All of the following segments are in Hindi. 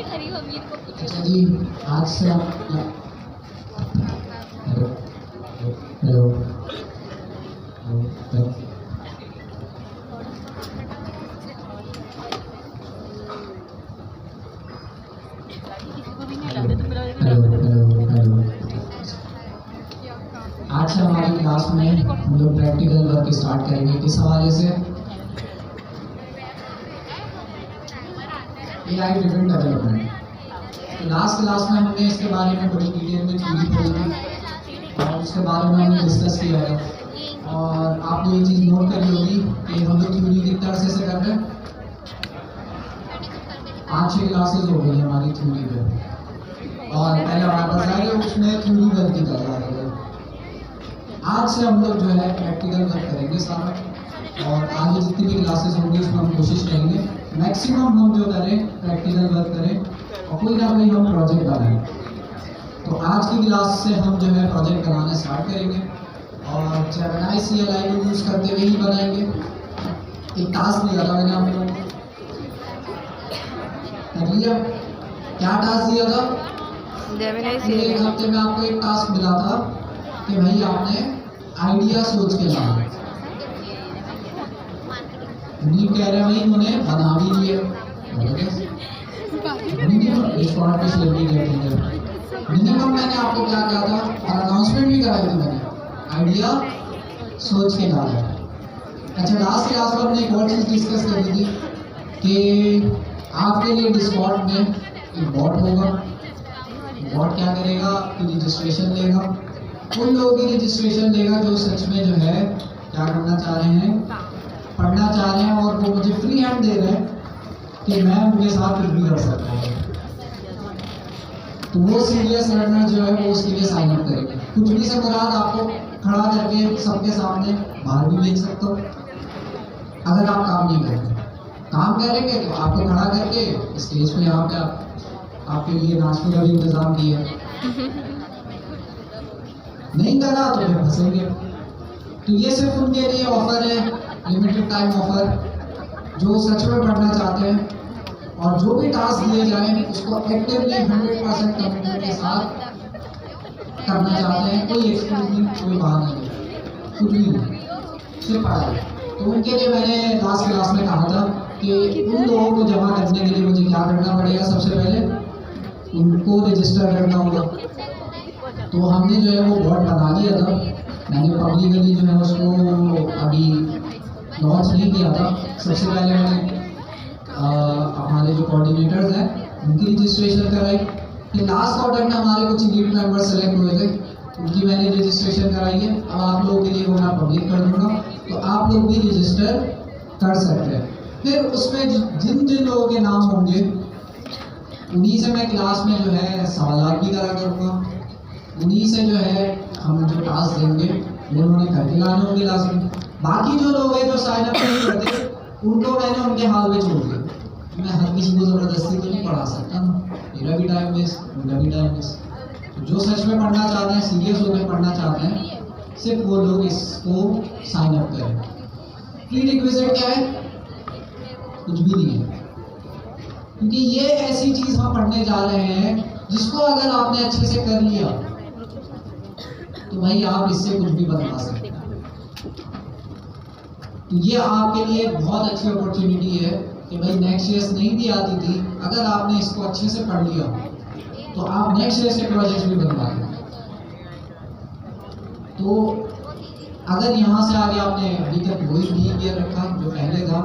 अच्छा जी, आज से आप हेलो हेलो हेलो हेलो। आज से हमारी क्लास में हम लोग प्रैक्टिकल वर्क स्टार्ट करेंगे। किस हवाले से? AI driven development. तो लास्ट क्लास में हमने इसके बारे में बड़ी डिटेल में थ्योरी पढ़ी थी और उसके बारे में हमने डिस्कस किया था। और आपने ये चीज़ नोट करी होगी कि हम लोग थ्योरी किस तरह से कर रहे हैं। 8-6 क्लासेस हो गई हमारी थ्योरी पे, और पहले हमारे पास आए उसमें थ्योरी वर्क की कर रहा था। आज से हम लोग जो है प्रैक्टिकल वर्क करेंगे सारा, और आगे जितनी भी क्लासेस होंगी उसमें हम कोशिश करेंगे मैक्सिमम हम जो करें प्रैक्टिकल वर्क करें और कोई ना कोई हम प्रोजेक्ट बनाएं। तो आज की क्लास से हम जो है प्रोजेक्ट बनाना स्टार्ट करेंगे और जेमिनी CLI को यूज़ करते हुए ही बनाएंगे। एक टास्क दिया था मैंने आप लोगों को, कर लिया? क्या टास्क दिया था? एक हफ्ते में आपको एक टास्क मिला था कि भाई आपने आइडिया सोच के लाना। नहीं कह रहे भाई उन्हें बना भी लिए मिनिमम मैंने आपको क्या कहा था और अनाउंसमेंट भी कराई थी मैंने, आइडिया सोच के डाला। अच्छा, लास्ट क्लास में हमने एक और चीज़ डिस्कस करी थी कि आपके लिए डिस्कॉर्ड में एक बॉट होगा। बॉट क्या करेगा कि रजिस्ट्रेशन लेगा, उन लोगों की रजिस्ट्रेशन लेगा जो सच में जो है क्या करना चाह रहे हैं, पढ़ना चाह रहे हैं, और वो मुझे फ्री हैंड दे रहे हैं कि मैं उनके साथ कुछ भी कर सकता हूँ। तो वो सीरियस लर्नर जो है वो उसके लिए साइन अप करेंगे। कुछ भी से मुराद आपको खड़ा करके सबके सामने बाहर भी भेज सकता हूँ। अगर आप काम नहीं करेंगे, काम करेंगे तो आपको खड़ा करके स्टेज पे यहाँ पे आपके लिए नाश्ते का भी इंतजाम किया है। नहीं करा तो फिर फंसेंगे। तो ये सिर्फ उनके लिए ऑफर है, लिमिटेड टाइम ऑफर, जो सच में पढ़ना चाहते हैं और जो भी टास्क दिए जाए उसको एक्टिवली 100% कमिटमेंट के साथ करना चाहते हैं। कोई एक्सक्यूज नहीं, कोई बहाना नहीं, कुछ भी नहीं, सिर्फ पढ़ाई। तो उनके लिए मैंने लास्ट क्लास में कहा था कि उन लोगों को जमा करने के लिए मुझे क्या करना पड़ेगा, सबसे पहले उनको रजिस्टर करना होगा। तो हमने जो है वो बॉट बना लिया था, मैंने पब्लिकली जो है उसको अभी लॉन्च नहीं किया था। सबसे पहले मैंने हमारे जो कोऑर्डिनेटर्स हैं उनकी रजिस्ट्रेशन कराई। फिर लास्ट क्वार्टर में हमारे कुछ लीड मेंबर सेलेक्ट हुए थे, उनकी मैंने रजिस्ट्रेशन कराई है। अब आप लोगों के लिए वो मैं पब्लिक कर दूंगा, तो आप लोग भी रजिस्टर कर सकते हैं। फिर उसमें जिन जिन लोगों के नाम होंगे उन्हीं से मैं क्लास में जो है सवाल भी करा करूँगा, उन्हीं से जो है हम जो टास्क देंगे वो उन्होंने करके लाने होंगे लाजमी। बाकी जो लोग हैं जो साइन अप नहीं करते उनको मैंने उनके हाल में छोड़ दिया। मैं हर किसी को ज़बरदस्ती तो नहीं पढ़ा सकता ना, मेरा भी टाइम वेस्ट, उनका भी टाइम वेस्ट। जो सच में पढ़ना चाहते हैं, सीरियस होकर पढ़ना चाहते हैं, सिर्फ वो लोग इसको साइन अप करें। प्री रिक्विजिट क्या है? कुछ भी नहीं है, क्योंकि ये ऐसी चीज़ हम पढ़ने जा रहे हैं जिसको अगर आपने अच्छे से कर लिया तो भाई आप इससे कुछ भी बना सकते हैं। तो ये आपके लिए बहुत अच्छी अपॉर्चुनिटी है कि भाई नेक्स्ट ईयर नहीं भी आती थी, अगर आपने इसको अच्छे से पढ़ लिया तो आप नेक्स्ट ईयर के प्रोजेक्ट भी बनवा लेंगे। तो अगर यहाँ से आगे आपने अभी तक वही बिहेवियर रखा जो पहले था,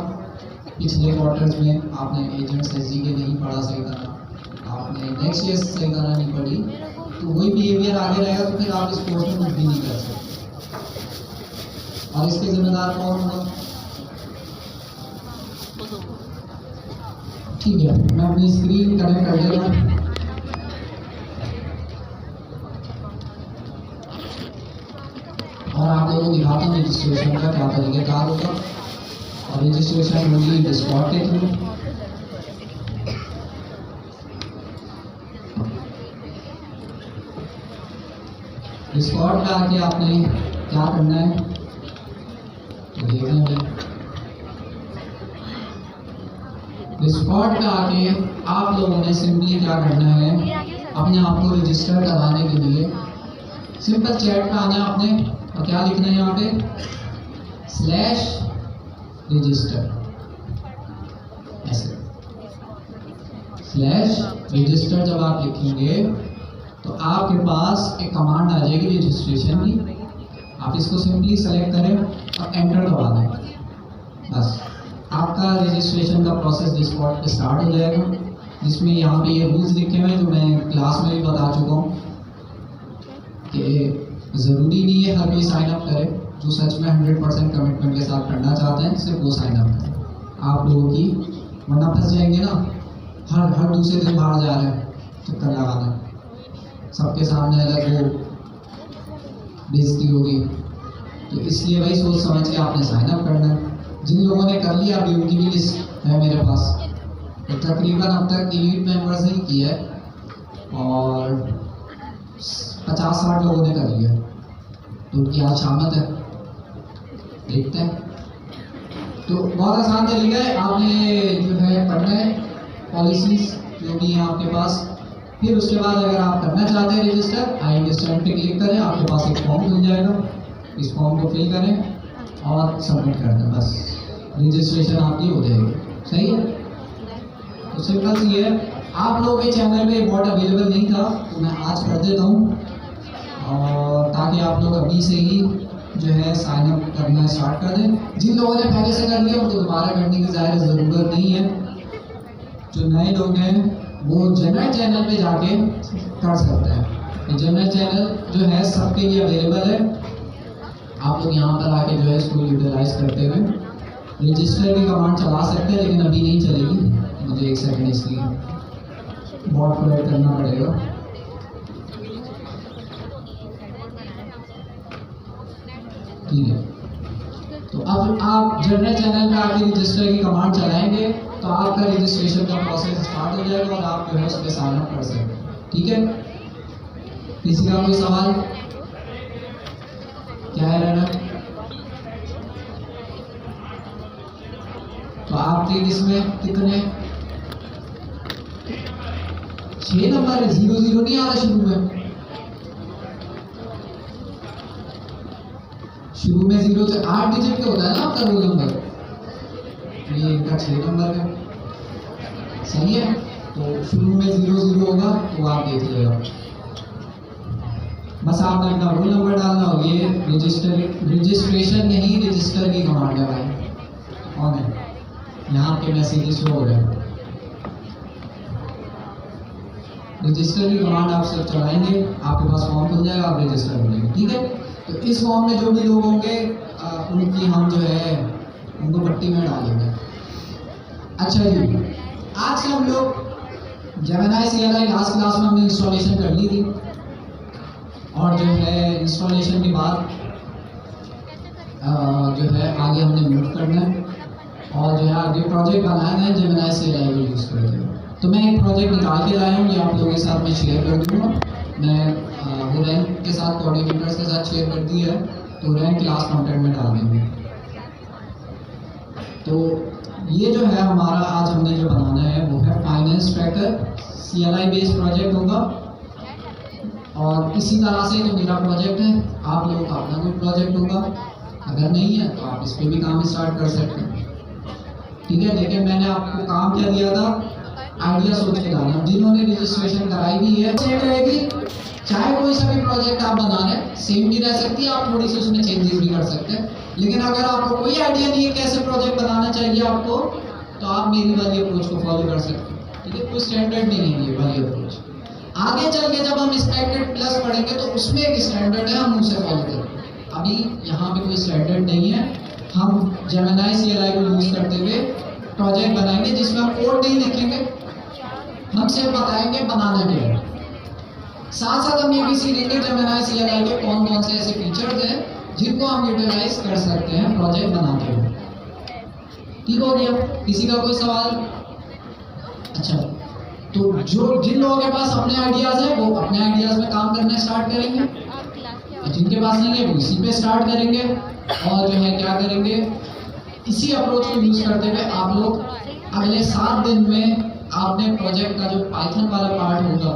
पिछले क्वार्टर्स में आपने एजेंट्स SG के नहीं पढ़ा सही तरह, आपने नेक्स्ट ईयर सही तरह नहीं पढ़ी, तो वही बिहेवियर आगे रहेगा, तो फिर आप इस कोर्स में कुछ भी नहीं कर सकते। और इसके जिम्मेदार कौन होगा? ठीक है, मैं अपनी स्क्रीन कनेक्ट कर देता हूँ। और आप लोगों को दिखाता हूँ रजिस्ट्रेशन का क्या तरीकेकार होगा। और रजिस्ट्रेशन होगी डिस्कॉर्ड के थ्रू। डिस्कॉर्ड में आके आपने क्या करना है देख लेंगे। डिस्कॉर्ड डिस्कॉर्ड पे आके आप लोगों ने सिंपली क्या करना है, अपने आप को रजिस्टर कराने के लिए सिंपल चैट पे आना है आपने, और क्या लिखना है यहाँ पे /register, ऐसे /register जब आप लिखेंगे तो आपके पास एक कमांड आ जाएगी रजिस्ट्रेशन की। आप इसको सिंपली सेलेक्ट करें और एंटर दबा दें, बस आपका रजिस्ट्रेशन का प्रोसेस डिस्कॉर्ड पे स्टार्ट हो जाएगा, जिसमें यहाँ पे ये रूल्स लिखे हुए हैं जो मैं क्लास में भी बता चुका हूँ कि ज़रूरी नहीं है हर कोई साइन अप करे। जो सच में 100% कमिटमेंट के साथ करना चाहते हैं सिर्फ वो साइन अप करें। आप लोगों की वरना फंस जाएंगे ना, हर दूसरे दिन बाहर जा रहे हैं चक्कर लगाना, सबके सामने अलग वो बेइज्जती होगी। तो इसलिए भाई सोच समझ के आपने साइन अप करना है। जिन लोगों ने कर लिया अभी उनकी भी लिस्ट है मेरे पास, तो तकरीबन अब तक एलीट मेंबर्स ने किया है और 50-60 लोगों ने कर लिया, तो उनकी आज शामत है, देखते हैं। तो बहुत आसान तरीका है, आपने जो है पढ़ना है पॉलिसीज जो भी हैं आपके पास, फिर उसके बाद अगर आप करना चाहते हैं रजिस्टर, आई अंडरस्टैंड पे क्लिक करें, आपके पास एक फॉर्म मिल जाएगा, इस फॉर्म को फिल करें और सबमिट कर दें, बस रजिस्ट्रेशन आपकी हो जाएगी। सही है, तो सिंपल सी है। आप लोगों के चैनल में बॉट अवेलेबल नहीं था तो मैं आज कर देता हूँ, और ताकि आप लोग अभी से ही जो है साइन अप करना स्टार्ट कर दें। जिन लोगों ने पहले से कर लिया उनको दोबारा करने की ज़ाहिर ज़रूरत नहीं है। जो नए लोग हैं वो जनरल चैनल पे जाके कर सकते हैं। जनरल चैनल जो है सबके लिए अवेलेबल है, आप लोग यहाँ पर आके जो है इसको यूटिलाइज करते हुए रजिस्टर की कमांड चला सकते हैं, लेकिन अभी नहीं चलेगी, मुझे एक सेकंड इसकी बॉट को ऐड करना पड़ेगा। ठीक है, तो अब आप जनरल चैनल में आके रजिस्टर की कमांड चलाएंगे तो आपका रजिस्ट्रेशन का प्रोसेस स्टार्ट हो जाएगा और आप जो है उस पर साइन अप कर सकते हैं। ठीक है, किसी का कोई सवाल? क्या है रहना? तो आपके इसमें कितने 6 नंबर है, 00 नहीं आ रहा शुरू में। शुरू में 0 से 8 डिजिट के होता है ना आपका रोल नंबर, ये इनका 6 नंबर है। सही है, तो शुरू में 00 होगा तो आप देख लेगा, बस आपने अपना रोल नंबर डालना हो। ये रजिस्ट्रेशन नहीं रजिस्टर की कमांड है भाई, ऑन है, यहाँ पे मैसेज शो हो रहे हैं। रजिस्टर की कमांड आप सब चलाएंगे, आपके पास फॉर्म खुल जाएगा, आप रजिस्टर हो जाएंगे। ठीक है, तो इस फॉर्म में जो भी लोग होंगे उनकी हम जो है उनको पट्टी में डालेंगे। अच्छा जी, आज से हम लोग जेमिनी CLI लास्ट क्लास में हमने इंस्टॉलेशन कर ली थी, और जो है इंस्टॉलेशन के बाद जो है आगे हमने मूव करना है, और जो है आगे प्रोजेक्ट बनाना है जेमिनी CLI को यूज़ करके। तो मैं एक प्रोजेक्ट निकाल के लाया हूँ, ये आप लोगों के साथ मैं शेयर कर दूँगा। मैं वो रैंक के साथ कोऑर्डिनेटर्स के साथ शेयर कर दी है, तो रैंक क्लास कंटेंट में डाल देंगे। तो ये जो है हमारा आज हमने जो बनाना है वो है finance tracker, CLI based project होगा। और इसी तरह से जो मेरा प्रोजेक्ट है, आप लोगों का अपना कोई प्रोजेक्ट होगा, अगर नहीं है तो आप इस पर भी काम स्टार्ट कर सकते हैं। ठीक है, लेकिन मैंने आपको काम क्या दिया था, आइडिया सोच के डालना। जिन्होंने रजिस्ट्रेशन कराई भी है सेम रहेगी, चाहे कोई सा भी प्रोजेक्ट आप बना रहे हैं सेम भी रह सकती है, आप थोड़ी सी उसमें चेंजेस भी कर सकते हैं। लेकिन अगर आपको कोई आइडिया नहीं है कैसे प्रोजेक्ट बनाना चाहिए आपको, तो आप मेरी वाली अप्रोच को फॉलो कर सकते हैं। ठीक है, कोई स्टैंडर्ड नहीं है ये वाली अप्रोच। आगे चल के जब हम स्टैंडर्ड प्लस पढ़ेंगे तो उसमें एक स्टैंडर्ड है, हम उसे फॉलो करेंगे। अभी यहाँ पे कोई स्टैंडर्ड नहीं है, हम जेमिनी CLI को यूज करते हुए प्रोजेक्ट बनाएंगे जिसमें हम कोड नहीं लिखेंगे, हम सिर्फ बताएंगे बनाना क्या है। साथ साथ हम ये भी सीखेंगे जेमिनी CLI के कौन कौन से ऐसे फीचर्स हैं जिनको हम यूटिलाइज कर सकते हैं प्रोजेक्ट बनाते हुए। ठीक हो गया, किसी का कोई सवाल? अच्छा, तो जो जिन लोगों के पास अपने आइडियाज हैं वो अपने आइडियाज में काम करना स्टार्ट करेंगे, और जिनके पास नहीं है वो इसी पे स्टार्ट करेंगे, और जो है क्या करेंगे, इसी अप्रोच को यूज करते हुए आप लोग अगले 7 दिन में आपने प्रोजेक्ट का जो पाइथन वाला पार्ट होगा,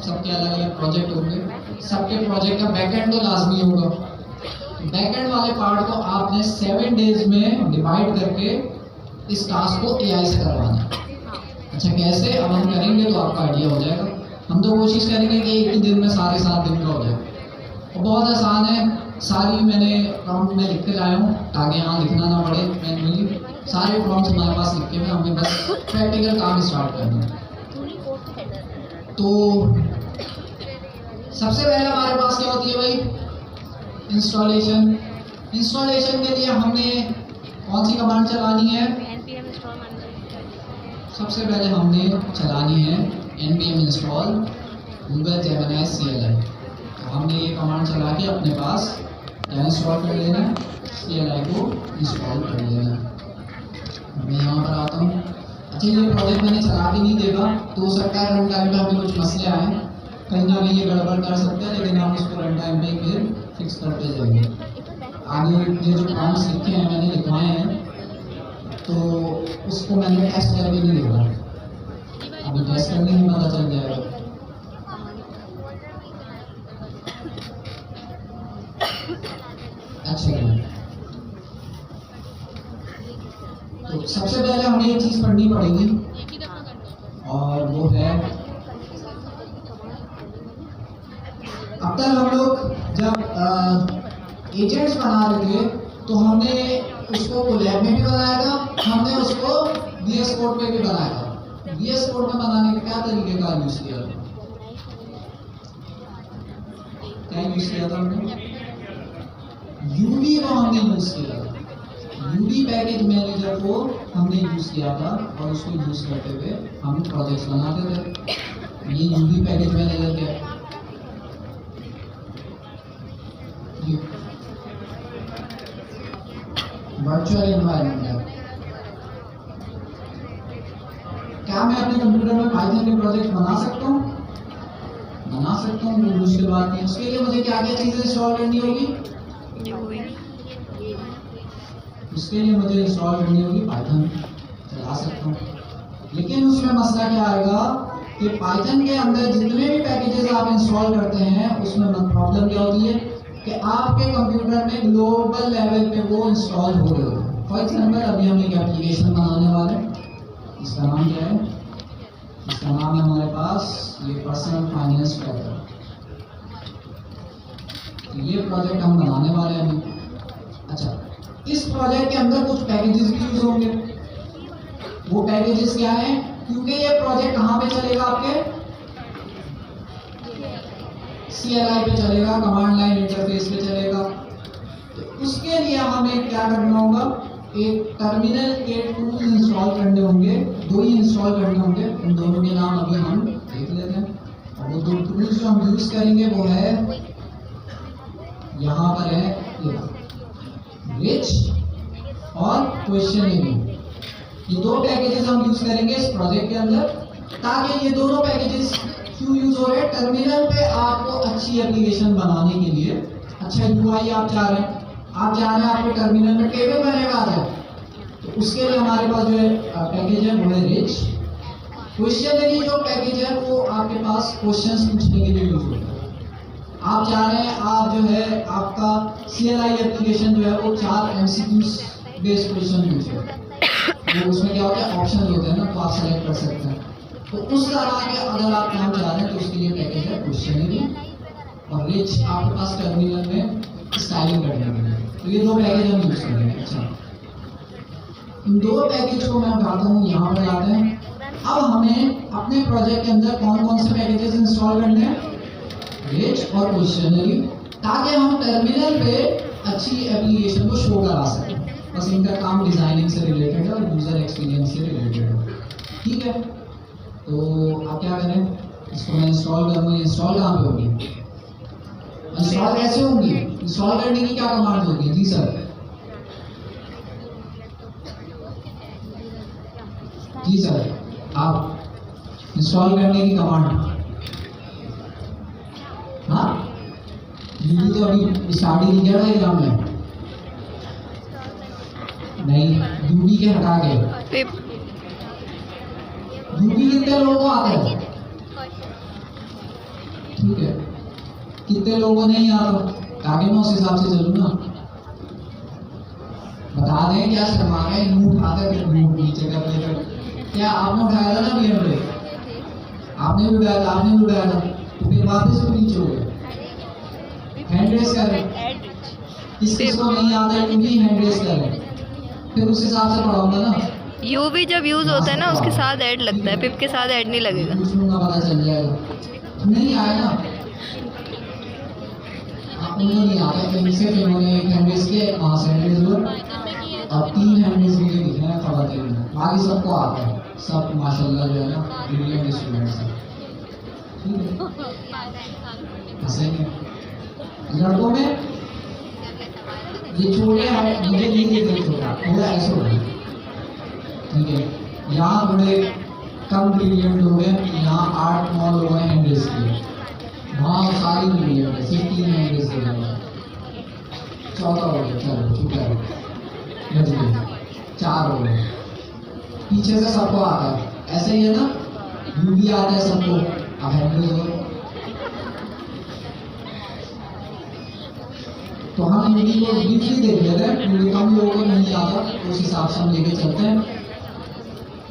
सबके अलग अलग प्रोजेक्ट होंगे, सबके प्रोजेक्ट का बैकएंड तो लाजमी होगा। बैकएंड वाले पार्ट को आपने 7 डेज में डिवाइड करके इस टास्क को एआई से करवाना है। अच्छा कैसे, अब हम करेंगे तो आपका आइडिया हो जाएगा। हम तो कोशिश करेंगे कि एक ही दिन में सारे 7 दिन का हो जाए, और बहुत आसान है। सारी मैंने प्रॉम्प्ट में लिख के लाया हूँ ताकि यहाँ लिखना ना पड़े मैन्युअली। सारे प्रॉम्प्ट्स हमारे पास लिखे हुए, हमें बस प्रैक्टिकल काम स्टार्ट करना है। तो सबसे पहले हमारे पास क्या होती है भाई, इंस्टॉलेशन। इंस्टॉलेशन के लिए हमने कौन सी कमांड चलानी है? सबसे पहले हमने चलानी है npm install Google Gemini CLI। तो हमने ये कमांड चला के अपने पास क्या इंस्टॉल कर लेना है, CLI को इंस्टॉल कर लेना है। मैं यहाँ पर आता हूँ। अच्छा ये प्रोजेक्ट मैंने चला के नहीं देखा, तो हो सकता है रन टाइम पे हमें कुछ मसले आए, कहीं ना कहीं ये गड़बड़ कर सकते हैं, लेकिन हम उसको रन टाइम पे फिर फिक्स करते जाएंगे। आगे ये जो प्रॉम्प्ट्स लिखे हैं मैंने लिखवाए हैं, तो उसको मैंने टेस्ट करके नहीं देखा, अभी टेस्ट करने में पता चल जाएगा। अच्छा तो सबसे पहले हमें एक चीज पढ़नी पड़ेगी, और वो है अब तक हम लोग जब एजेंट्स बना रहे थे तो हमने उसको कोलैब में भी बनाया था, हमने उसको VS कोड पे भी बनाया था। VS कोड में बनाने के क्या तरीके का यूज किया था? क्या यूज किया था हमने? यूडी को हमने यूज किया था। यूडी पैकेज मैनेजर को हमने यूज किया था, और उसको यूज करते हुए हम प्रोजेक्ट्स बनाते थे। ये यूडी पैकेज मैनेजर क्या है? वर्चुअल एनवायरनमेंट है। क्या मैं अपने कंप्यूटर में पाइथन के प्रोजेक्ट बना सकता हूँ? बना सकता हूँ, कोई मुश्किल बात नहीं। उसके लिए मुझे क्या क्या चीजें इंस्टॉल करनी होगी? उसके लिए मुझे इंस्टॉल करनी होगी पाइथन, चला सकता हूँ। लेकिन उसमें मसला क्या आएगा कि पाइथन के अंदर जितने भी पैकेजेस आप इंस्टॉल करते हैं उसमें प्रॉब्लम क्या होती है कि आपके कंप्यूटर में ग्लोबल लेवल पे वो इंस्टॉल हो रहे हो। फॉर एग्जाम्पल अभी हम एक एप्लीकेशन बनाने वाले हैं, इसका नाम क्या है? इसका नाम है हमारे पास ये पर्सनल फाइनेंस ट्रैकर। तो ये प्रोजेक्ट हम बनाने वाले हैं अभी। अच्छा इस प्रोजेक्ट के अंदर कुछ पैकेजेस भी यूज होंगे। वो पैकेजेस क्या हैं? क्योंकि ये प्रोजेक्ट कहाँ पे चलेगा? आपके CLI पे चलेगा, कमांड लाइन इंटरफेस पे चलेगा। तो उसके लिए हमें क्या करना होगा? एक टर्मिनल के टूल इंस्टॉल करने होंगे, 2 ही इंस्टॉल करने होंगे। उन दोनों के नाम अभी हम देख लेते हैं। और वो 2 टूल्स जो हम यूज करेंगे वो है यहाँ पर है रिच और क्वेश्चनेबल। ये 2 पैकेजेस हम यूज करेंगे इस प्रोजेक्ट के अंदर, ताकि ये दोनों पैकेजेस क्यों यूज हो रहे हैं? टर्मिनल पे आपको अच्छी एप्लीकेशन बनाने के लिए, अच्छा UI आप चाह रहे हैं, आप चाह रहे हैं आपके टर्मिनल में टेबल बनेगा आ जाए, तो उसके लिए हमारे पास जो है पैकेज है वो है रिच। क्वेश्चनरी जो पैकेज है वो आपके पास क्वेश्चंस पूछने के लिए यूज होता है। आप चाह रहे हैं आप जो है आपका CLI एप्लीकेशन जो है वो 4 MCQs बेस्ड क्वेश्चन यूज है, तो उसमें क्या होता है ऑप्शन होते हैं ना, तो आप सेलेक्ट कर सकते हैं। तो उस तरह के अगर आप काम चाह रहे हैं तो उसके लिए पैकेज है क्वेश्चनरी और रिच, आपके पास टर्मिनल में स्टाइलिंग करने के लिए। तो ये 2 पैकेज हम यूज करेंगे। अच्छा इन 2 पैकेज को मैं बताता हूँ, यहाँ पर आते हैं। अब हमें अपने प्रोजेक्ट के अंदर कौन कौन से पैकेजेस इंस्टॉल करने हैं? रिच और क्वेश्चनरी, ताकि हम टर्मिनल पे अच्छी एप्लीकेशन को शो करा सकें। बस इनका काम डिजाइनिंग से रिलेटेड है और यूजर एक्सपीरियंस से रिलेटेड है। ठीक है, तो आप क्या करें, इसको मैं इंस्टॉल करूँगा। इंस्टॉल कहाँ पे होगी? इंस्टॉल कैसे होगी? इंस्टॉल करने की क्या कमांड होगी? जी सर, जी सर, आप इंस्टॉल करने की कमांड। हाँ यूडी तो अभी स्टार्ट ही नहीं किया था एग्जाम में। नहीं, यूडी के हटा के यूवी कितने लोगों को आता है? ठीक है, कितने लोगों नहीं आता? ताकि मैं उस हिसाब से चलूँ ना। बता दें क्या शर्मा है, मुंह उठाकर फिर मुंह नीचे कर लेकर। क्या आपने उठाया था ना BMWay? आपने भी उठाया था, आपने भी उठाया था, तो फिर वापस भी नीचे हो गए। हैंड रेस करें, किसको नहीं आता है क्योंकि हैंड रेस करें, फिर उस हिसाब से पढ़ाऊंगा ना। यूवी जब यूज होता है ना उसके साथ ऐड लगता है, पिप के साथ ऐड नहीं लगेगा। कुछ लूंगा पता चल जाएगा, नहीं आया ना। उनको नहीं आता, कहीं से फिर उन्होंने एक हैंड रेस के वहाँ से हैंड रेस हुआ और 3 हैंड रेस मुझे दिखे हैं खवातीन में, बाकी सबको आता है, सब माशाल्लाह जो है ना ब्रिलियंट स्टूडेंट्स हैं। ठीक है, हंसेंगे। लड़कों में ये छोटे हैं, मुझे नहीं दिख रही छोटा, थोड़ा ऐसे हो गया। ठीक है, यहाँ थोड़े कम ब्रिलियंट लोग हैं, यहाँ 8-9 लोग हैं हैंड रेस के, वहाँ सारी ब्रिलियंट है, सिर्फ 3 हैंड रेस के हैं। चौथा हो गया, चलो चुप करो, बच गए, 4 हो गए। पीछे से सबको आता है, ऐसे ही है ना, यूवी आता है सबको, अब हैंड रेस हो। तो हम यूवी को ब्रीफली देख लेते हैं, क्योंकि कम लोगों को नहीं आता, तो उस हिसाब से हम लेके चलते हैं।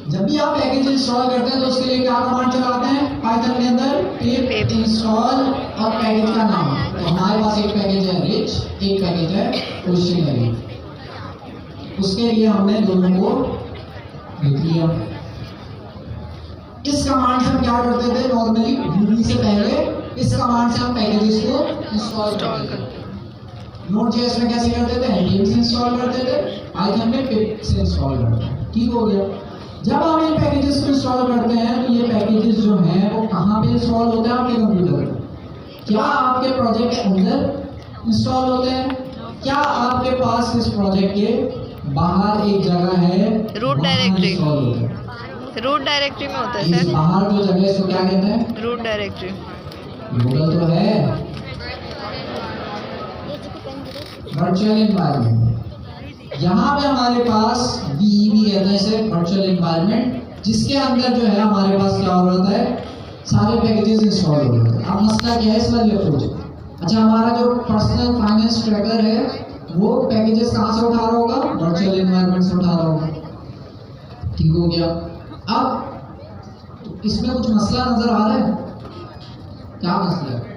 जब भी आप पैकेज इंस्टॉल करते हैं तो उसके लिए क्या कमांड चलाते हैं पाइथन के अंदर? पिप इंस्टॉल और पैकेज का नाम। तो हमारे पास एक पैकेज है रिच, एक पैकेज है क्वेश्चनरी। उसके लिए हमने दोनों को लिख लिया। इस कमांड से हम क्या करते थे नॉर्मली, यूवी से पहले इस कमांड से हम पैकेजेस को इंस्टॉल करते थे। Node.js में कैसे करते थे? npm से इंस्टॉल करते थे, पाइथन में पिप से इंस्टॉल करते हैं। ठीक हो गया। जब हम इन पैकेजेस को इंस्टॉल करते हैं तो ये पैकेजेस जो हैं वो कहाँ पे इंस्टॉल होते हैं आपके कंप्यूटर में? क्या आपके प्रोजेक्ट के अंदर इंस्टॉल होते हैं? क्या आपके पास इस प्रोजेक्ट के बाहर एक जगह है रूट डायरेक्टरी? इंस्टॉल होते हैं, रूट डायरेक्टरी में होता है इस सर। बाहर जो जगह है इसको क्या कहते हैं? Root directory. गूगल तो है, वर्चुअल एनवायरनमेंट। यहाँ पे हमारे पास VEV कहते हैं इसे, वर्चुअल एनवायरनमेंट, जिसके अंदर जो है हमारे पास क्या हो रहा है, सारे पैकेजेस इंस्टॉल हो रहे हैं। अब मसला क्या है इस वाली अप्रोच? अच्छा, हमारा जो पर्सनल फाइनेंस ट्रैकर है वो पैकेजेस कहाँ से उठा रहा होगा? वर्चुअल एनवायरनमेंट से उठा रहा होगा। ठीक हो गया। अब तो इसमें कुछ मसला नजर आ रहा है? क्या मसला है?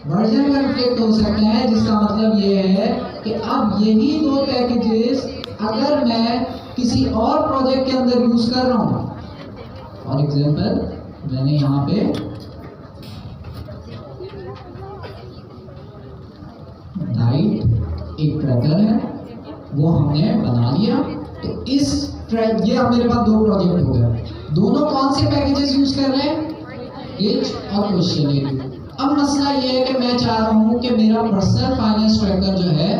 वर्जन कॉन्फ्लिक्ट हो सकते हैं, जिसका मतलब ये है कि अब यही 2 पैकेजेस अगर मैं किसी और प्रोजेक्ट के अंदर यूज कर रहा हूँ, फॉर एग्जांपल मैंने यहाँ पे डाइट एक ट्रैकर है वो हमने बना लिया, तो इस ये अब मेरे पास 2 प्रोजेक्ट हो गए। दोनों कौन से पैकेजेस यूज कर रहे हैं? रिच और क्वेश्चनरी। अब मसला ये है कि मैं चाह रहा हूँ कि मेरा पर्सनल फाइनेंस ट्रैकर जो है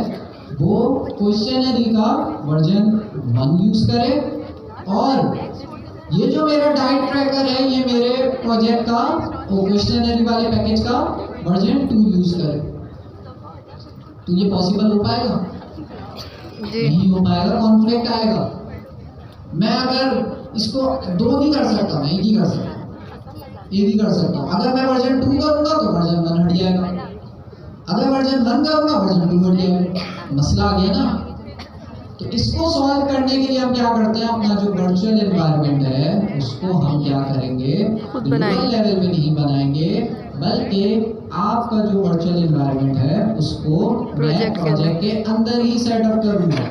वो क्वेश्चनरी का वर्जन 1 यूज करे, और ये जो मेरा डाइट ट्रैकर है ये मेरे प्रोजेक्ट का क्वेश्चनरी वाले पैकेज का वर्जन 2 यूज करे। तो ये पॉसिबल हो पाएगा? नहीं हो पाएगा, कॉन्फ्लिक्ट आएगा। मैं अगर इसको 2 नहीं कर सकता, मैं एक ही कर सकता, ये भी कर सकता हूँ। अगर मैं वर्जन 2 करूंगा तो वर्जन 1 हट जाएगा, अगर वर्जन 1 करूंगा वर्जन 2 हट जाएगा। मसला आ गया ना। तो इसको सॉल्व करने के लिए हम क्या करते हैं, अपना जो वर्चुअल एनवायरनमेंट है उसको हम क्या करेंगे, ग्लोबल लेवल पे नहीं बनाएंगे, बल्कि आपका जो वर्चुअल एनवायरनमेंट है उसको मैं प्रोजेक्ट के अंदर ही सेटअप करूंगा,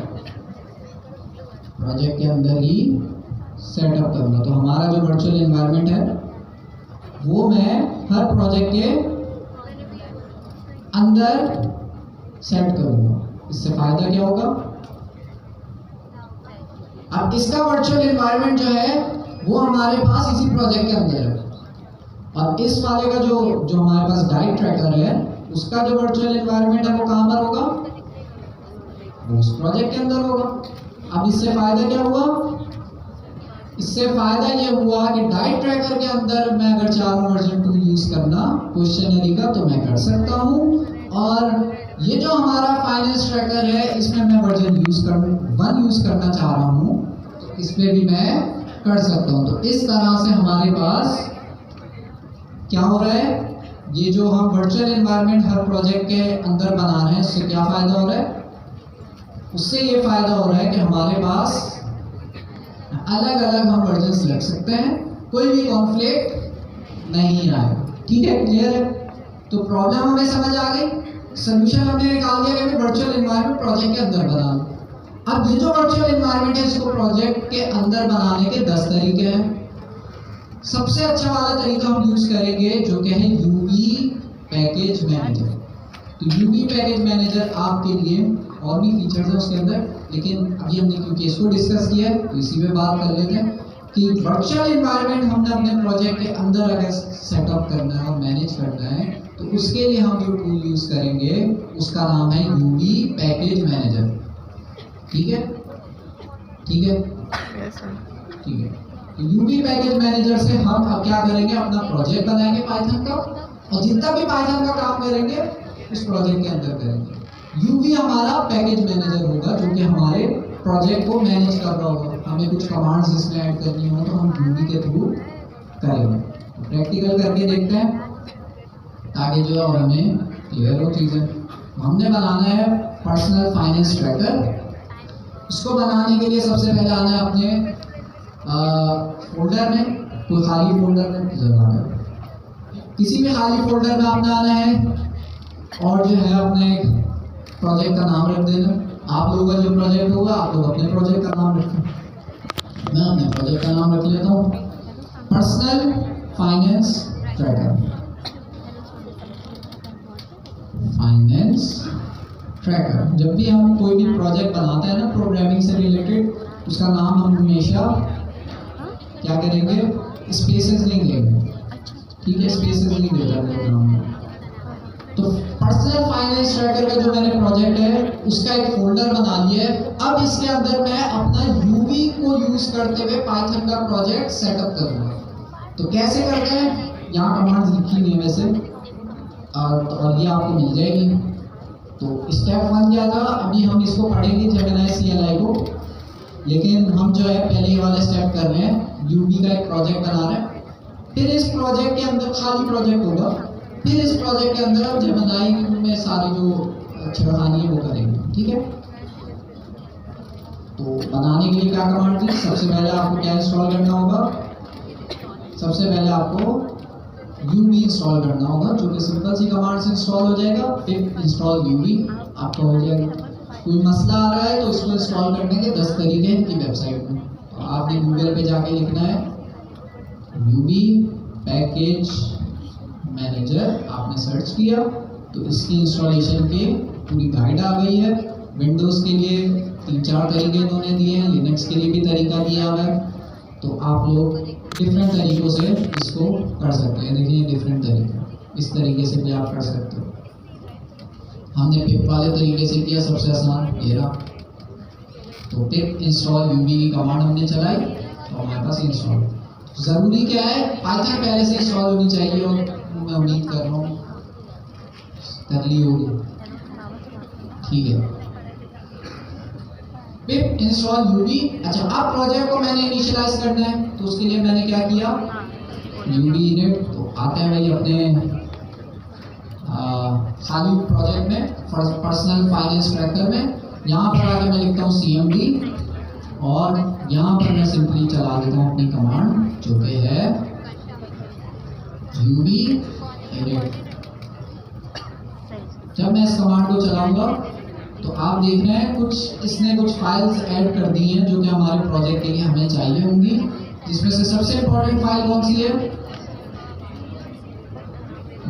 प्रोजेक्ट के अंदर ही सेटअप करूंगा। तो हमारा जो वर्चुअल एनवायरनमेंट है वो मैं हर प्रोजेक्ट के अंदर सेट करूंगा। इससे फायदा क्या होगा? अब इसका वर्चुअल एनवायरनमेंट जो है वो हमारे पास इसी प्रोजेक्ट के अंदर है, और इस वाले का जो हमारे पास डाइट ट्रैकर है उसका जो वर्चुअल एनवायरनमेंट है वो कहाँ पर होगा? वो उस प्रोजेक्ट के अंदर होगा। अब इससे फायदा क्या हुआ? इससे फायदा ये हुआ कि डाइट ट्रैकर के अंदर मैं अगर चाहूँ वर्जन 2 यूज करना क्वेश्चनरी का तो मैं कर सकता हूँ, और ये जो हमारा फाइनेंस ट्रैकर है इसमें मैं वर्जन 1 यूज करना चाह रहा हूँ, इस पे भी मैं कर सकता हूँ। तो इस तरह से हमारे पास क्या हो रहा है, ये जो हम वर्चुअल एनवायरनमेंट हर प्रोजेक्ट के अंदर बना रहे हैं, उससे क्या फायदा हो रहा है, उससे ये फायदा हो रहा है कि हमारे पास अलग अलग हम वर्जन्स रख सकते हैं, कोई भी कॉन्फ्लिक्ट नहीं आएगा। ठीक है, क्लियर है? तो प्रॉब्लम हमें समझ आ गई, सोल्यूशन हमने निकाल दिया कि वर्चुअल एनवायरनमेंट प्रोजेक्ट के अंदर बना लो। अब ये जो वर्चुअल एनवायरनमेंट है, इसको प्रोजेक्ट के अंदर बनाने के 10 तरीके हैं। सबसे अच्छा वाला तरीका हम यूज करेंगे जो कि है यूवी पैकेज मैनेजर। तो यूवी पैकेज मैनेजर आपके लिए और भी फीचर्स है उसके अंदर, लेकिन अभी हमने क्योंकि इसको डिस्कस किया है तो इसी पे बात कर लेते हैं कि वर्चुअल एनवायरनमेंट हमने अपने प्रोजेक्ट के अंदर अगर सेटअप करना है और मैनेज करना है तो उसके लिए हम जो टूल यूज करेंगे उसका नाम है यूवी पैकेज मैनेजर। ठीक है, ठीक है, ठीक है। यूवी पैकेज मैनेजर से हम अब क्या करेंगे, अपना प्रोजेक्ट बनाएंगे पाइथन का, और जितना भी पाइथन का काम करेंगे उस प्रोजेक्ट के अंदर करेंगे। यूवी हमारा पैकेज मैनेजर होगा जो कि हमारे प्रोजेक्ट को मैनेज कर रहा होगा। हमें कुछ कमांड्स इसमें ऐड करनी हो तो हम यूवी के थ्रू करेंगे। प्रैक्टिकल करके देखते हैं ताकि जो है हमें क्लियर हो चीज़ें। हमने बनाना है पर्सनल फाइनेंस ट्रैकर। इसको बनाने के लिए सबसे पहले आना है अपने फोल्डर में, कोई खाली फोल्डर में जाना है, किसी भी खाली फोल्डर में आपने आना है और जो है अपने प्रोजेक्ट का नाम रख देना। आप लोगों का जो प्रोजेक्ट होगा आप लोग अपने प्रोजेक्ट का नाम रखें। मैं अपने प्रोजेक्ट का नाम रख लेता हूँ personal finance tracker. Finance tracker, जब भी हम कोई भी प्रोजेक्ट बनाते हैं ना प्रोग्रामिंग से रिलेटेड, उसका नाम हम हमेशा क्या करेंगे, स्पेसेस नहीं लेंगे। ठीक है, स्पेसेस नहीं देता है नाम में। तो पर्सनल फाइनेंस ट्रैकर का जो मैंने प्रोजेक्ट है उसका एक फोल्डर बना लिया है। अब इसके अंदर मैं अपना यूवी को यूज करते हुए पाइथन का प्रोजेक्ट सेटअप करूंगा। तो कैसे करते हैं, यहाँ कमांड्स लिखी नहीं है वैसे, और ये आपको मिल जाएगी। तो स्टेप 1 क्या था, अभी हम इसको पढ़ेंगे जेमिनी CLI को, लेकिन हम जो है पहले ये वाला स्टेप कर रहे हैं, यूवी का एक प्रोजेक्ट बना रहे हैं। फिर इस प्रोजेक्ट के अंदर खाली प्रोजेक्ट होगा, फिर इस प्रोजेक्ट के अंदर हम जेमिनी में सारी जो छेड़खानी है वो करेंगे। ठीक है, तो बनाने के लिए क्या कमांड थी, सबसे पहले आपको क्या इंस्टॉल करना होगा, सबसे पहले आपको यूवी इंस्टॉल करना होगा, जो कि सिंपल सी कमांड से इंस्टॉल हो जाएगा। पिप इंस्टॉल यूवी आपका हो जाएगा। कोई मसला आ रहा है तो उसको इंस्टॉल करने के 10 तरीके हैं इनकी वेबसाइट में। तो आपने गूगल पे जाके लिखना है यूवी पैकेज मैनेजर, आपने सर्च किया तो इसकी इंस्टॉलेशन की पूरी गाइड आ गई है। विंडोज़ के लिए 3-4 तरीके इन्होंने दिए हैं, लिनक्स के लिए भी तरीका दिया हुआ है। तो आप लोग डिफरेंट तरीक़ों से इसको कर सकते हैं। देखिए डिफरेंट तरीके, इस तरीके से भी आप कर सकते हो। हमने पिप वाले तरीके से किया, सबसे आसान ये रहा। तो पिप इंस्टॉल यूवी की कमांड हमने चलाई तो हमारे पास इंस्टॉल। ज़रूरी क्या है, पाइथन पहले से इंस्टॉल होनी चाहिए, और मैं उम्मीद कर रहा हूँ कर ली होगी। ठीक है, पिप इंस्टॉल यूवी। अच्छा, अब प्रोजेक्ट को मैंने इनिशियलाइज करना है तो उसके लिए मैंने क्या किया, यूवी इनिट। तो आते हैं भाई अपने खाली प्रोजेक्ट में, पर्सनल फाइनेंस ट्रैकर में। यहाँ पर आकर मैं लिखता हूँ CMD, और यहाँ पर मैं सिंपली चला देता हूँ अपनी कमांड जो कि है यूवी इनिट। जब मैं इस कमांड को चलाऊंगा तो आप देख रहे हैं इसने कुछ फाइल्स ऐड कर दी हैं जो कि हमारे प्रोजेक्ट के लिए हमें चाहिए होंगी। जिसमें से सबसे इम्पोर्टेंट फाइल कौन सी है,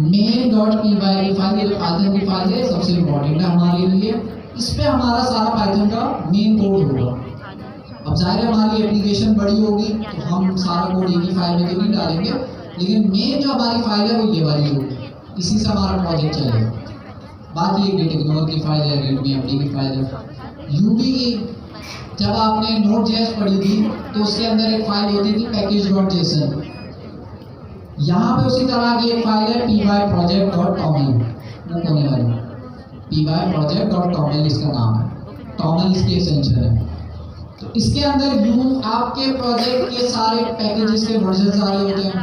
main.py फाइल, ये जो पाइथन की फाइल है सबसे इम्पोर्टेंट है हमारे लिए। इस पे हमारा सारा पाइथन का मेन कोड होगा। अब जाहिर है हमारी एप्लीकेशन बड़ी होगी तो हम सारा कोड एक ही फाइल में तो नहीं डालेंगे, लेकिन मेन जो हमारी फाइल है वो ये वाली होगी, इसी से हमारा प्रोजेक्ट चलेगा। बाकी एक डेटिग्नोर की फाइल है, रेडमी एमडी की फाइल है। यूवी की जब आपने Node.js पढ़ी थी तो उसके अंदर एक फाइल होती थी package.json। यहाँ पे उसी तरह की एक फाइल है pyproject.toml, वो होने वाली pyproject.toml इसका नाम है, toml इसकी एक्सटेंशन है। तो इसके अंदर आपके प्रोजेक्ट के सारे पैकेजेस के वर्जन आ रहे होते हैं।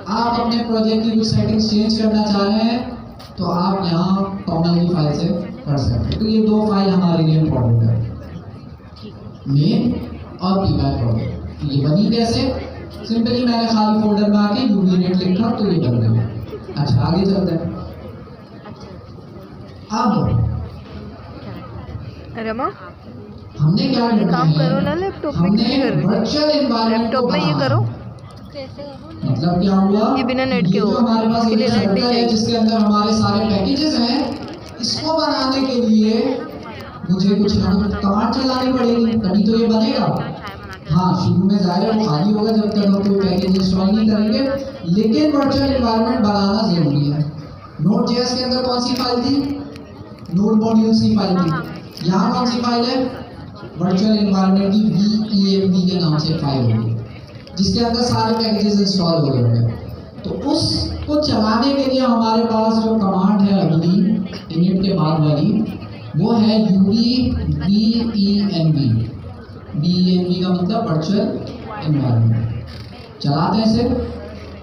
आप अपने प्रोजेक्ट की कुछ सेटिंग्स चेंज करना चाह रहे हैं तो आप यहाँ कॉमन की फाइल से कर सकते हैं। तो ये दो फाइल हमारे लिए इम्पोर्टेंट है, मेन और पीवाई प्रोजेक्ट। ये बनी कैसे? सिंपली मैंने खाली फोल्डर में आके यूवीनेट लिखा तो ये बन गया। अच्छा आगे चलते हैं। अब रमा हमने क्या करना काम है? करो ना लैपटॉप में, हमने क्यों कर रहे हो? वर्चुअल एनवायरनमेंट लैपटॉप में ये करो। मतलब क्या हुआ? ये बिना नेट के जो होगा, हमारे पास इसके लिए एक नेट नहीं सर्वर है चाहिए। जिसके अंदर हमारे सारे पैकेजेस हैं, इसको बनाने के लिए मुझे कुछ कमांड चलानी पड़ेगी तभी तो ये बनेगा। हाँ शुरू में जाहिर है वो खाली होगा जब तक हम कोई पैकेज इंस्टॉल नहीं करेंगे, लेकिन वर्चुअल एनवायरनमेंट बनाना जरूरी है। Node.js के अंदर कौन सी फाइल थी? नोड मॉड्यूल्स की फाइल थी। यहाँ कौन सी फाइल है? वर्चुअल एनवायरनमेंट की VENV के नाम से फाइल होगी जिसके अंदर सारे पैकेजेस इंस्टॉल हो गए होंगे। तो उसको चलाने के लिए हमारे पास जो कमांड है अगली इनिट के बाद वाली, वो है UVVENV। VENV का मतलब वर्चुअल एनवायरनमेंट। चलाते हैं इसे।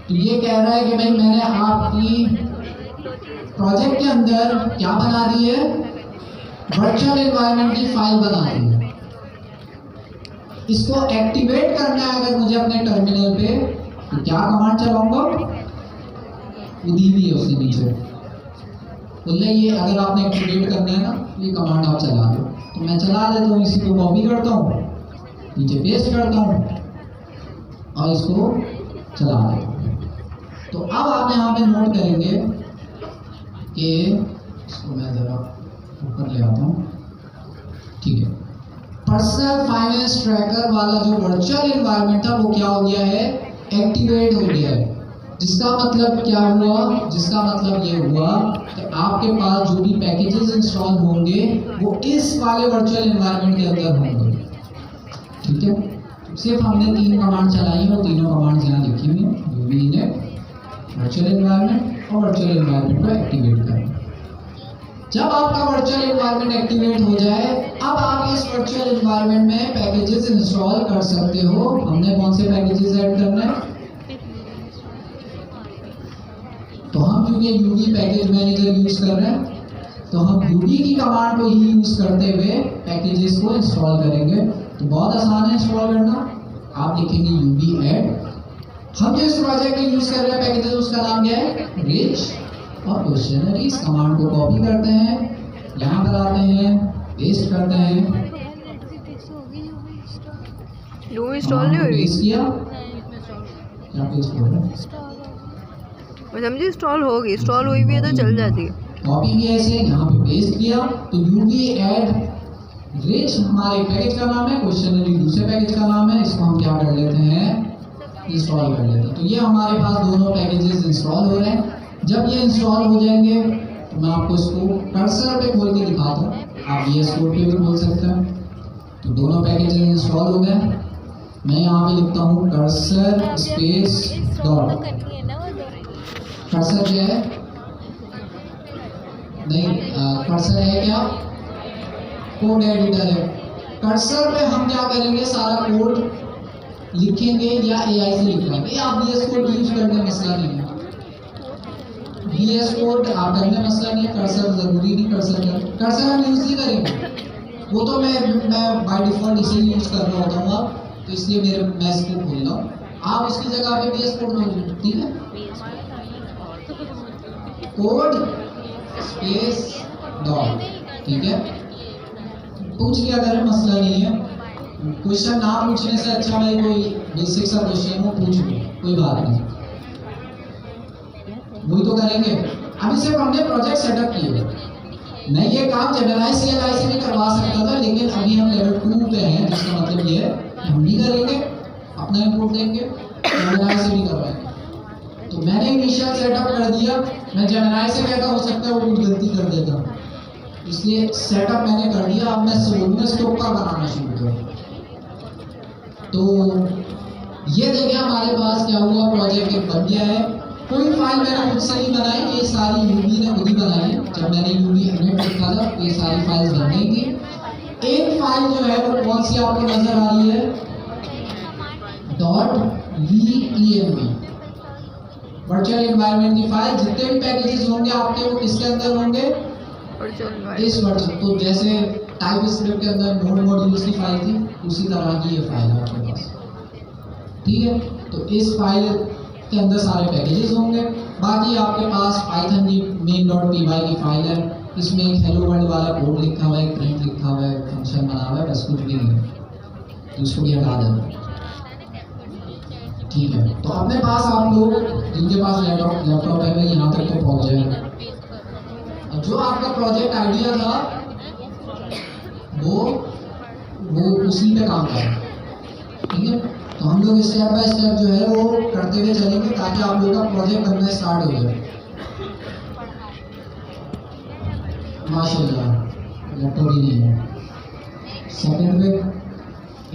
तो ये कह रहा है कि भाई मैंने आपकी प्रोजेक्ट के अंदर क्या बना दी है? वर्चुअल एनवायरनमेंट की फाइल बना दी है। इसको एक्टिवेट करना है अगर मुझे अपने टर्मिनल पे, तो क्या कमांड चलाऊंगा? दी हुई है उसके नीचे बोले ये अगर आपने एक्टिवेट करना है ना ये कमांड आप चला दो। तो मैं चला देता हूँ, इसी को कॉपी करता हूँ, नीचे पेस्ट करता हूँ और इसको चला देता हूँ। तो अब आप यहाँ पे नोट करेंगे कि इसको मैं जरा ऊपर ले आता हूँ, ठीक है। पर्सनल फाइनेंस ट्रैकर वाला जो वर्चुअल एनवायरनमेंट था वो क्या हो गया है? एक्टिवेट हो गया है। जिसका मतलब क्या हुआ? जिसका मतलब ये हुआ कि आपके पास जो भी पैकेजेस इंस्टॉल होंगे वो इस वाले वर्चुअल एनवायरनमेंट के अंदर होंगे, ठीक है। सिर्फ हमने 3 कमांड चलाई है, वो तीनों कमांड यहाँ लिखी हुई है, यूवीनेट, वर्चुअल एनवायरनमेंट और वर्चुअल एनवायरनमेंट को एक्टिवेट करना। जब आपका वर्चुअल एनवायरनमेंट एक्टिवेट हो जाए, अब आप इस वर्चुअल एनवायरनमेंट में पैकेजेस इंस्टॉल कर सकते हो। हमने कौन से पैकेजेस ऐड करने हैं? तो हम क्योंकि यूवी पैकेज मैनेजर यूज कर रहे हैं तो हम यूवी की कमांड को ही यूज करते हुए पैकेजेस को इंस्टॉल करेंगे। तो बहुत आसान है इंस्टॉल करना। आप लिखेंगे यूवी ऐड। हम जो इस प्रोजेक्ट में यूज कर रहे हैं पैकेजेस उसका नाम क्या है? रिच और क्वेश्चनरी। इस कमांड को कॉपी करते हैं, यहाँ पर आते हैं, पेस्ट करते हैं, यूवी इंस्टॉल नहीं हुई? पेस्ट किया, क्या पेस्ट हो रहा है? मैं समझी इंस्टॉल होगी, इंस्टॉल हुई भी है तो चल जाती है। कॉपी किया इसे, यहाँ पे पेस्ट किया। तो यूवी ऐड रिच हमारे पैकेज का नाम है, क्वेश्चनरी दूसरे पैकेज का नाम है। इसको हम क्या कर लेते हैं? इंस्टॉल कर लेते हैं। तो ये हमारे पास दोनों पैकेजेस इंस्टॉल हो रहे हैं। जब ये इंस्टॉल हो जाएंगे तो मैं आपको इसको कर्सर पे खोल के दिखाता हूँ, आप VS कोड पे भी खोल सकते हैं। तो दोनों पैकेजेस इंस्टॉल हो गए। मैं यहाँ पे लिखता हूँ कर्सर स्पेस डॉट। कर्सर क्या है? नहीं, कर्सर है क्या? कोड एडिटर है। कर्सर पे हम क्या करेंगे? सारा कोड लिखेंगे या AI से लिखेंगे। आप VS कोड यूज करने मसला नहीं है, VS कोड आप करने मसला नहीं है। कर्सर जरूरी नहीं, कर्सर हम यूज नहीं करेंगे। वो तो मैं बाय डिफॉल्ट इसे यूज कर रहा होता हूँ, तो इसलिए मैं इसको खोल रहा हूँ। आप उसकी जगह पे VS कोड लो, ठीक है। कोड स्पेस डॉट, ठीक है। पूछ लिया करें, मसला नहीं है। क्वेश्चन ना पूछने से अच्छा मैं कोई बेसिक सा क्वेश्चन हो पूछ लूँ, कोई बात नहीं, वही तो करेंगे। अभी सिर्फ हमने प्रोजेक्ट सेटअप किए। मैं ये काम जेमिनी CLI से भी करवा सकता था, लेकिन अभी हम लेवल 2 पे हैं, जिसका मतलब ये है हम नहीं करेंगे, अपना इनपुट देंगे, जेमिनी से भी करवाएंगे। तो मैंने इनिशियल सेटअप कर दिया। मैं जेमिनी से कहता हो सकता है वो कुछ गलती कर देता, इसलिए सेटअप मैंने कर दिया। अब मैं सोलूंगा इसको ऊपर बनाना शुरू करूँ। तो ये देखिए हमारे पास क्या हुआ, प्रोजेक्ट एक बन गया है। कोई फाइल मैंने खुद से नहीं बनाई, ये सारी यूवी ने खुद ही बनाई है। जब मैंने यूवी इनिट लिखा था तो ये सारी फाइल्स बन गई थी। एक फाइल जो है वो कौन सी आपको नजर आ रही है, .venv वर्चुअल एनवायरनमेंट की फाइल। जितने भी पैकेजेस होंगे आपके वो किसके अंदर होंगे, इस वर्चुअल। तो जैसे टाइप स्क्रिप्ट के अंदर नोड मॉड्यूल्स की फाइल थी, उसी तरह की ये फाइल है आपके पास, ठीक है। तो इस फाइल के अंदर सारे पैकेजेस होंगे। बाकी आपके पास पाइथन की main.py की फाइल है, इसमें एक हेलो वर्ल्ड वाला कोड लिखा हुआ है, एक प्रिंट लिखा हुआ है, फंक्शन बना हुआ है, बस कुछ भी नहीं है, तो इसको भी हटा देना, ठीक है। तो अपने पास आप लोग जिनके पास लैपटॉप है वो यहाँ तक तो पहुँच जाएगा। जो आपका प्रोजेक्ट आइडिया था वो उसी पे काम करें, ठीक है। तो हम लोग स्टेप बाय स्टेप जो है वो करते हुए चलेंगे ताकि आप लोगों का प्रोजेक्ट बनना स्टार्ट हो जाए। माशाल्लाह लैपटॉप ही नहीं है। सेकंड पे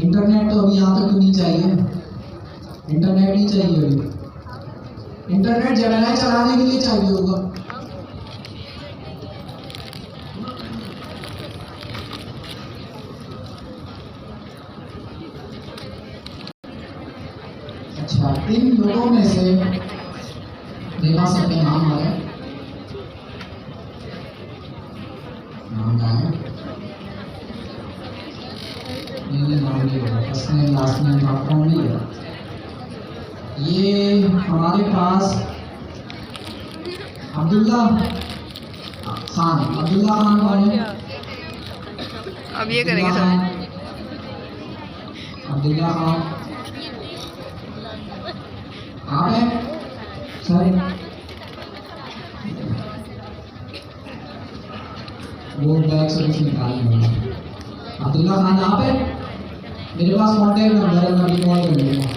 इंटरनेट तो अभी यहाँ तक तो नहीं चाहिए, इंटरनेट नहीं चाहिए अभी। इंटरनेट जेमिनी चलाने के लिए चाहिए होगा। अच्छा, इन लोगों में से मेरे पास अपने नाम आ रहे हैं, नाम क्या है, ये नाम नहीं होगा, फर्स्ट नेम लास्ट नेम नाम नहीं है। ये हमारे पास अब्दुल्ला खान कौन है? अब ये करेंगे सर। अब्दुल्ला खान आप हैं सर? वो बैग से कुछ निकाल लेंगे। अब्दुल्ला खान आप हैं? मेरे पास कॉन्टैक्ट नंबर है, मैं अभी कॉल कर लूँगा।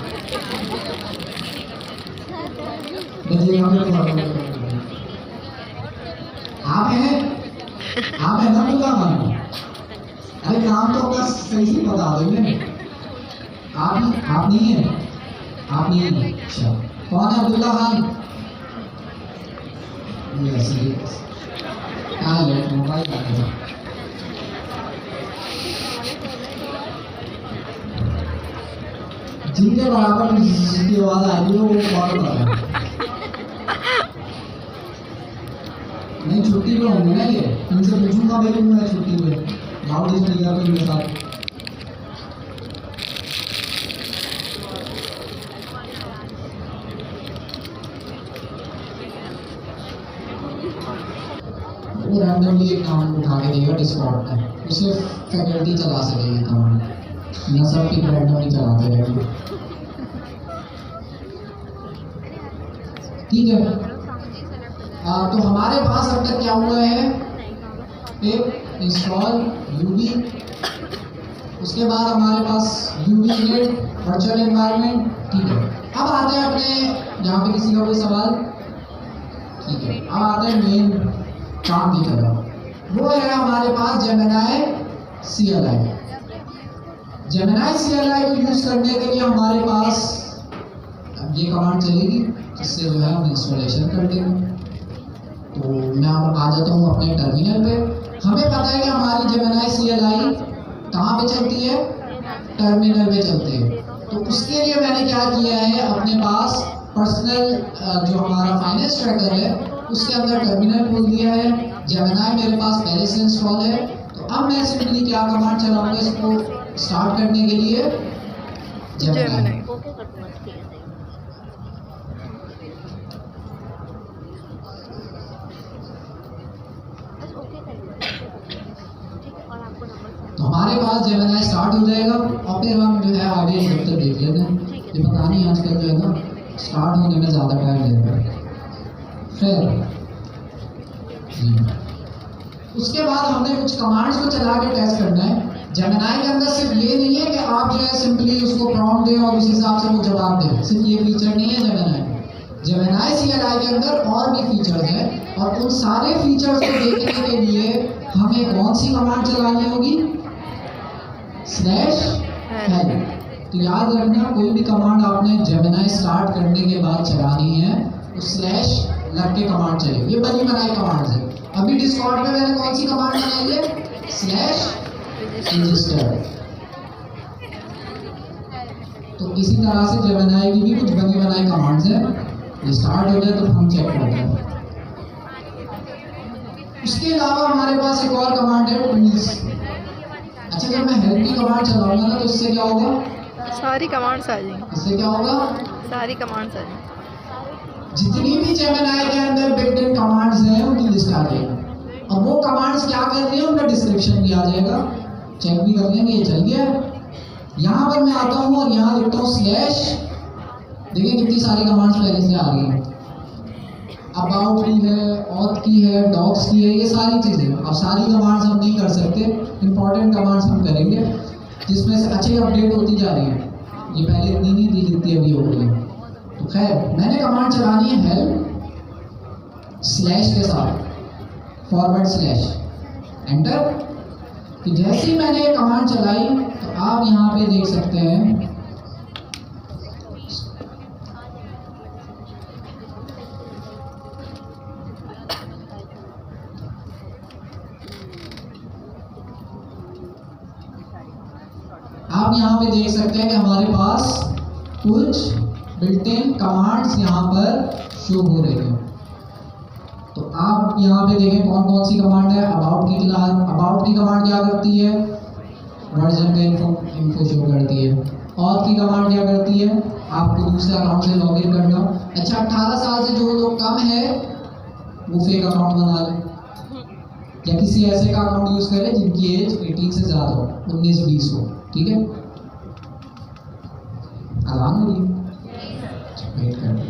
आप हैं ना अब्दुल्ला खान? अरे नाम तो अपना सही से बता देंगे। आप नहीं है? आप नहीं है? अच्छा, कौन है अब्दुल्ला खान? मोबाइल जिनके बराबर जिसकी आवाज आ रही है वो कॉल कर रहा है। नहीं छुट्टी पे होंगे ना ये, इनसे पूछूंगा भाई मैं छुट्टी पे लाउड स्पीकर पे मेरे साथ। वो रैंडमली एक कमांड उठा के देगा डिस्कॉर्ड में, उसे फैकल्टी चला सकेगी कमांड, न सब की रैंडमली चलाते रहेंगे, ठीक है। तो हमारे पास अब तक क्या हुआ है, पिप इंस्टॉल यूबी, उसके बाद हमारे पास यूबी इनिट वर्चुअल एनवायरनमेंट, ठीक है। अब आते हैं अपने, जहाँ पे किसी का कोई सवाल, ठीक है। अब आते हैं मेन काम की तरफ, वो है हमारे पास जेमिनी CLI। जेमिनी CLI को यूज करने के लिए हमारे पास अब ये कमांड चलेगी जिससे जो है हम इंस्टॉलेशन कर देंगे। तो मैं अब आ जाता हूँ अपने टर्मिनल पे। हमें पता है कि हमारी जेमिनी CLI कहाँ पे चलती है, टर्मिनल पे चलती है। तो उसके लिए मैंने क्या किया है, अपने पास पर्सनल जो हमारा फाइनेंस ट्रैकर है उसके अंदर टर्मिनल खोल दिया है। जेमिनी मेरे पास पहले से इंस्टॉल है। तो अब मैं सिंपली क्या कमांड चलाऊंगा इसको स्टार्ट करने के लिए, जेमिनी। तो हमारे पास जेमिनी स्टार्ट हो जाएगा और फिर हम जो है आगे जब तक देख लेते हैं। ये पता नहीं आजकल जो है ना स्टार्ट होने में ज़्यादा टाइम लेता है। फिर उसके बाद हमने कुछ कमांड्स को चला के टेस्ट करना है। जेमिनी के अंदर सिर्फ ये नहीं है कि आप जो है सिंपली उसको प्रॉम्प्ट दें और उस हिसाब से वो जवाब दें, सिर्फ ये फीचर नहीं है जेमिनी CLI के अंदर और भी फीचर्स हैं और उन सारे फीचर्स को देखने के लिए हमें कौन सी कमांड चलानी होगी, /help। तो याद रखना कोई भी कमांड आपने जेमिनी स्टार्ट करने के बाद चलानी है तो / लग के कमांड चलेगी। ये बनी बनाई कमांड है। अभी डिस्कॉर्ड में मैंने कौन सी कमांड बनाई है, रजिस्टर। तो इसी तरह से जेमिनी की भी कुछ बनी बनाई कमांड्स हैं, ये स्टार्ट हो जाए तो हम चेक करते हैं। उसके अलावा हमारे पास एक और कमांड है टूल्स। अच्छा, जब मैं हेल्प की कमांड चलाऊंगा ना तो इससे क्या होगा, सारी कमांड्स आ जाएंगी, इससे क्या होगा, सारी कमांड्स आ जाएंगी। जितनी भी जेमिनी के अंदर बिल्ट इन कमांड्स हैं उनकी लिस्ट आ जाएगी। अब वो कमांड्स क्या कर रही है उनका डिस्क्रिप्शन भी आ जाएगा, चेक भी कर लेंगे, ये चल गया। यहाँ पर मैं आता हूँ और यहाँ लिखता हूँ स्लैश, देखिए कितनी सारी कमांड्स पहले से आ रही हैं। अबाउट की है, ऑथ की है, डॉग्स की है, ये सारी चीज़ें। अब सारी कमांड्स हम नहीं कर सकते, इंपॉर्टेंट कमांड्स हम करेंगे जिसमें से अच्छी अपडेट होती जा रही है। ये पहले इतनी नहीं थी जितनी अभी हो गई है। तो खैर, मैंने कमांड चलानी है हेल्प स्लैश के साथ, फॉरवर्ड स्लैश एंटर। तो जैसे ही मैंने ये कमांड चलाई तो आप यहाँ पे देख सकते हैं देख सकते हैं कि हमारे पास कुछ बिल्ट इन कमांड्स यहाँ पर शो हो रही हैं। तो आप यहाँ पे देखें कौन कौन सी कमांड है। अबाउट की क्लास, अबाउट की कमांड क्या करती है, वर्जन का इन्फो शो करती है। ऑथ की कमांड क्या करती है, आपको दूसरे अकाउंट से लॉग इन करना। अच्छा, 18 साल से जो लोग कम है वो फेक अकाउंट बना लें या किसी ऐसे का अकाउंट यूज करें जिनकी एज 18 से ज़्यादा हो, 19-20 हो। ठीक है, आराम हो रही है, वेट करते हैं।